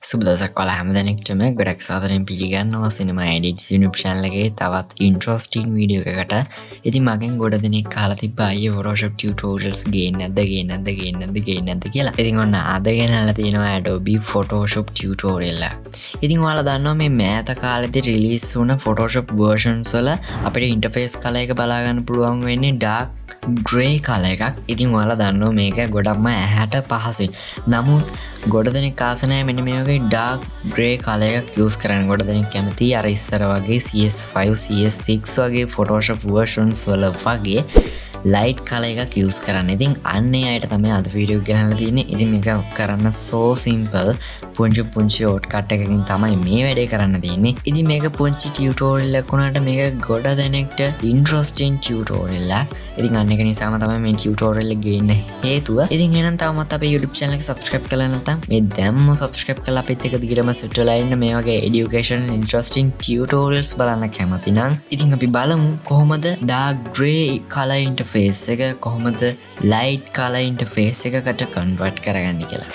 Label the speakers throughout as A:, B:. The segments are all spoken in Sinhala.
A: සුබ දවසක් ඔයාලා හැමදෙනෙක්ටම ගොඩක් සාදරයෙන් පිළිගන්නවා CinemaE Editz YouTube channel එකේ තවත් interesting video එකකට. ඉතින් මගෙන් ගොඩ දෙනෙක් අහලා තිබ්බා අයියේ Photoshop tutorials ගේන්නේ නැද්ද කියලා. ඉතින් ඔන්න අද ගෙනල්ලා තියෙනවා Adobe Photoshop tutorial එක. ඉතින් ඔයාලා දන්නවා මේ මෑත කාලෙදී release වුණ Photoshop versions වල අපිට interface color එක බලා ගන්න පුළුවන් වෙන්නේ dark grey color එකක්. ඉතින් ඔයාලා දන්නවා මේක ගොඩක්ම ඇහැට පහසුයි. නමුත් ගොඩ දෙනෙක් ආස නැහැ මෙන්න මේ වගේ dark grey color එකක් use කරන්න. ගොඩ දෙනෙක් කැමති අර ඉස්සර වගේ CS5 CS6 වගේ Photoshop versions වල වගේ light color එකක් use කරන්න. ඉතින් අන්නේ අයට තමයි අද වීඩියෝ එක ගෙනල්ලා තියෙන්නේ. ඉතින් මේක කරන්න so simple. පුංචි shortcut එකකින් තමයි මේ වැඩේ කරන්න තියෙන්නේ. ඉතින් මේක පුංචි tutorial එකක් වුණාට මේක ගොඩ දෙනෙක්ට interesting tutorial එකක්. ඉතින් අන්න ඒක නිසාම තමයි මේ tutorial එක ගේන්න හේතුව. ඉතින් එහෙනම් තවමත් අපේ YouTube channel එක subscribe කරලා නැත්නම් මේ දැම්ම subscribe කරලා අපිත් එක දිගටම set වෙලා ඉන්න මේ වගේ education interesting tutorials බලන්න කැමති නම් ඉතින් අපි බලමු කොහොමද dark grey color interface එක කොහොමද light color interface එකකට convert කරගන්නේ කියලා.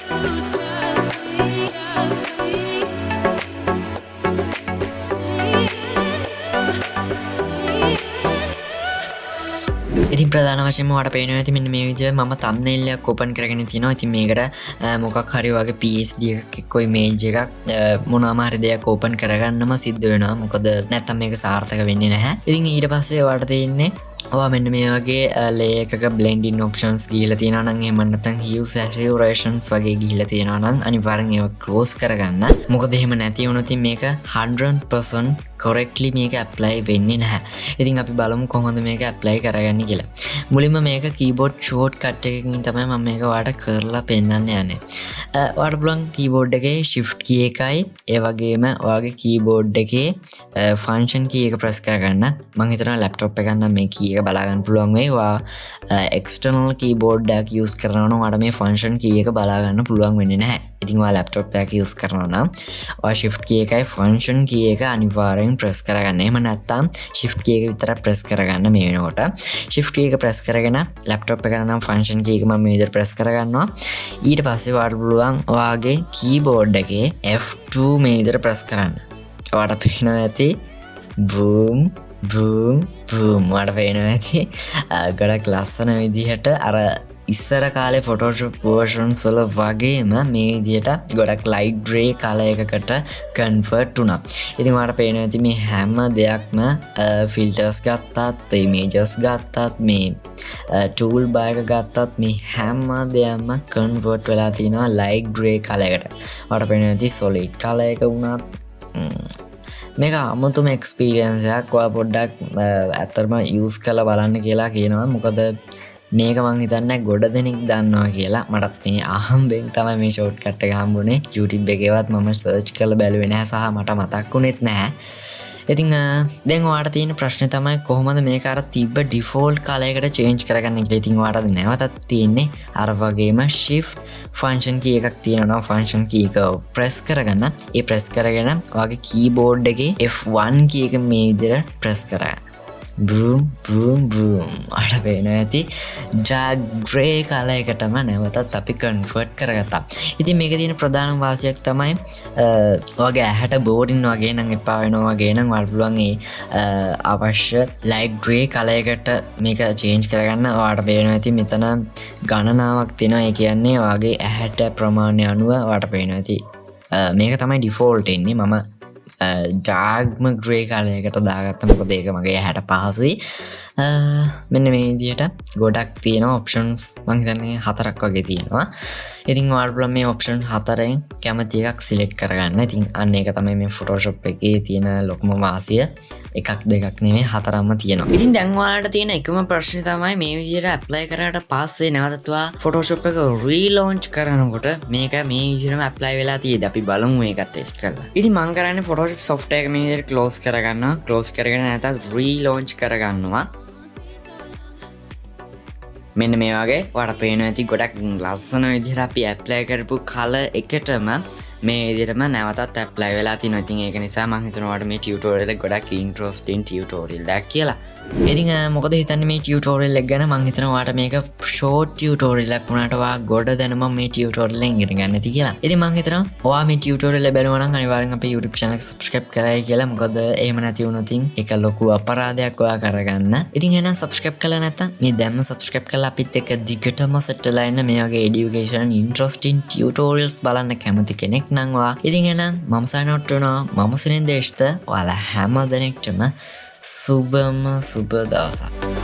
A: ඉතින් ප්‍රධාන වශයෙන්ම ඔයාලට පේනවා ඇති මෙන්න මේ විදිහට මම thumbnail එකක් open කරගෙන තිනවා. ඉතින් මේකට මොකක් හරි වගේ PSD එකක් එක්ක image එකක් මොනවාම හරි දෙයක් open කරගන්නම සිද්ධ වෙනවා. මොකද නැත්තම් මේක සාර්ථක වෙන්නේ නැහැ. ඉතින් ඊට පස්සේ ඔයාලට තියෙන්නේ ඔයා මෙන්න මේ වගේ layer එකක blending options ගිහලා තියෙනවා නම් එහෙම නැත්නම් hue saturations වගේ ගිහලා තියෙනවා නම් අනිවාර්යෙන් ඒවා close කරගන්න. මොකද එහෙම නැති වුණොත් මේක 100% correctly මේක apply වෙන්නේ නැහැ. ඉතින් අපි බලමු කොහොමද මේක apply කරගන්නේ කියලා. මුලින්ම මේක keyboard shortcut එකකින් තමයි මම මේක ඔයාලට කරලා පෙන්නන්න යන්නේ. ඔයාලට පුළුවන් keyboard එකේ shift key එකයි ඒ වගේම ඔයාගේ keyboard එකේ function key එක press කරගන්න. මම හිතනවා laptop එක ගන්න මේ key එක බලා ගන්න පුළුවන් වෙයි. ඔයා external keyboard එකක් use කරනවා නම් ඔයාලට මේ function key එක බලා ගන්න පුළුවන් වෙන්නේ නැහැ. ඉතින් ඔයා laptop එකක් use කරනවා නම් ඔයා shift key එකයි function key එක අනිවාර්යෙන් press කරගන්න. එහෙම නැත්නම් shift key එක විතරක් press කරගන්න මේ වෙනකොට. shift key එක press කරගෙන laptop එක නම් function key එක මම මේ විදිහට press කරගන්නවා. ඊට පස්සේ ඔයාලට පුළුවන් ඔයාගේ keyboard එකේ F2 මේ විදිහට press කරන්න. ඔයාලට පේනවා ඇති boom ඔයාලට පේනවා ඇති ගොඩක් ලස්සන විදිහට අර ඉස්සර කාලේ Photoshop versions වල වගේම මේ විදිහට ගොඩක් light grey color එකකට convert වුණා. ඉතින් ඔයාලට පේනවා ඇති මේ හැම දෙයක්ම filters ගත්තත්, images ගත්තත්, මේ tool bar එක ගත්තත් මේ හැම දෙයක්ම convert වෙලා තියෙනවා light grey color එකට. ඔයාලට පේනවා ඇති solid color එක වුණත් මේක අමුතුම experience එකක්. ඔයා පොඩ්ඩක් ඇත්තටම use කරලා බලන්න කියලා කියනවා. මොකද මේක මං හිතන්නේ ගොඩ දෙනෙක් දන්නවා කියලා. මටත් මේ අහම්බෙන් තමයි මේ shortcut එක හම්බුනේ. YouTube එකේවත් මම search කරලා බැලුවේ නැහැ සහ මට මතක් වුණෙත් නැහැ. ඉතින් දැන් ඔයාලට තියෙන ප්‍රශ්නේ තමයි කොහොමද මේක අර තිබ්බ default color එකට change කරගන්නේ කියලා. ඉතින් ඔයාලට නැවතත් තියෙන්නේ අර වගේම shift function key එකක් තියෙනවා. function key එක press කරගන්න. ඒ press කරගෙන ඔයාගේ keyboard එකේ F1 key එක මේ විදිහට press කරගන්න. boom අර පේනවා ඇති dark grey color එකටම නැවතත් අපි convert කරගත්තා. ඉතින් මේකේ තියෙන ප්‍රධාන වාසියක් තමයි ඔයාගේ ඇහැට boring වගේ නම් එපා වෙනවා වගේ නම් ඔයාලට පුළුවන් ඒ අවශ්‍ය light grey color එකට මේක change කරගන්න. ඔයාලට පේනවා ඇති මෙතන ගණනාවක් තියෙනවා. ඒ කියන්නේ ඔයාගේ ඇහැට ප්‍රමාණය අනුව ඔයාලට පේනවා ඇති මේක තමයි default එන්නේ. මම dark grey color එකට දාගත්තා. මොකද ඒක මගේ ඇහැට පහසුයි. මෙන්න මේ විදිහට ගොඩක් තියෙන options මම හිතන්නේ 4ක් වගේ තියෙනවා. ඉතින් ඔයාලට පුළුවන් මේ option 4න් කැමති එකක් select කරගන්න. ඉතින් අන්න ඒක තමයි මේ Photoshop එකේ තියෙන ලොකුම වාසිය. එකක් දෙකක් නෙමෙයි 4ක්ම තියෙනවා. ඉතින් දැන් ඔයාලට තියෙන එකම ප්‍රශ්නේ තමයි මේ විදිහට apply කරාට පස්සේ නැවතත් ඔයා Photoshop එක relaunch කරනකොට මේක මේ විදිහටම apply වෙලා තියෙද අපි බලමු මේකත් test කරලා. ඉතින් මම කරන්නේ Photoshop software එක මේ විදිහට close කරගන්නවා. close කරගෙන නැවතත් relaunch කරගන්නවා. මෙන්න මේ වගේ ඔයාලට පේනවා ඇති ගොඩක් ලස්සන විදිහට අපි apply කරපු color එකටම මේ විදිහටම නැවතත් ඇප්ලයි වෙලා තිනවා. ඉතින් ඒක නිසා මම හිතනවා ඔයාලට මේ ටියුටෝරියල් එක ගොඩක් ඉන්ටරෙස්ටිං ටියුටෝරියල් එකක් කියලා. ඉතින් මොකද හිතන්නේ මේ ටියුටෝරියල් එක ගැන? මම හිතනවා ඔයාලට මේක ෂෝට් ටියුටෝරියල් එකක් වුණාට ඔයා ගොඩ දැනුම මේ ටියුටෝරියල් එකෙන් ඉගෙන ගන්න ඇති කියලා. ඉතින් මම හිතනවා ඔයා මේ ටියුටෝරියල් එක බලනවා නම් අනිවාර්යෙන් අපේ YouTube channel එක subscribe කරයි කියලා. මොකද එහෙම නැති වුණොත් ඒක ලොකු අපරාධයක් ඔයා කරගන්න. ඉතින් එහෙනම් subscribe කරලා නැත්තම් මේ දැම්ම subscribe කරලා අපිත් එක්ක දිගටම set වෙලා ඉන්න මේ වගේ education interesting tutorials බලන්න කැමති කෙනෙක් නම් ඔයා. ඉතින් එහෙනම් මම sign out වෙනවා. මම සුනිල් දේශ්ත. ඔයාලා හැම දෙනෙක්ටම සුබම සුබ දවසක්.